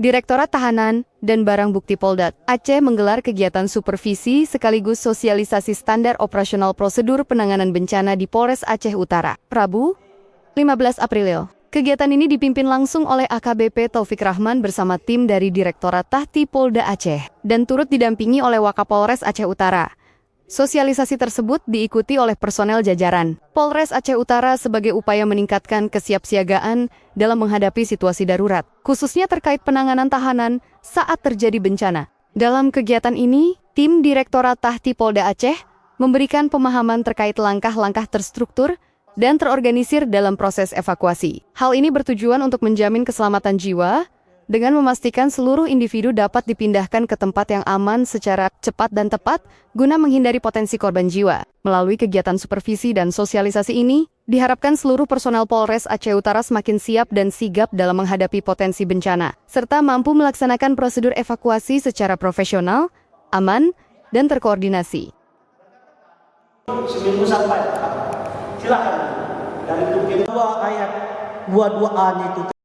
Direktorat Tahanan dan Barang Bukti Polda Aceh menggelar kegiatan supervisi sekaligus sosialisasi standar operasional prosedur penanganan bencana di Polres Aceh Utara, Rabu, 15 April. Kegiatan ini dipimpin langsung oleh AKBP Taufik Rahman bersama tim dari Direktorat Tahti Polda Aceh dan turut didampingi oleh Wakapolres Aceh Utara. Sosialisasi tersebut diikuti oleh personel jajaran Polres Aceh Utara sebagai upaya meningkatkan kesiapsiagaan dalam menghadapi situasi darurat, khususnya terkait penanganan tahanan saat terjadi bencana. Dalam kegiatan ini, tim Direktorat Tahti Polda Aceh memberikan pemahaman terkait langkah-langkah terstruktur dan terorganisir dalam proses evakuasi. Hal ini bertujuan untuk menjamin keselamatan jiwa dengan memastikan seluruh individu dapat dipindahkan ke tempat yang aman secara cepat dan tepat guna menghindari potensi korban jiwa. Melalui kegiatan supervisi dan sosialisasi ini, diharapkan seluruh personel Polres Aceh Utara semakin siap dan sigap dalam menghadapi potensi bencana, serta mampu melaksanakan prosedur evakuasi secara profesional, aman, dan terkoordinasi. Seminggu sampai, silakan dari ayat 22A itu.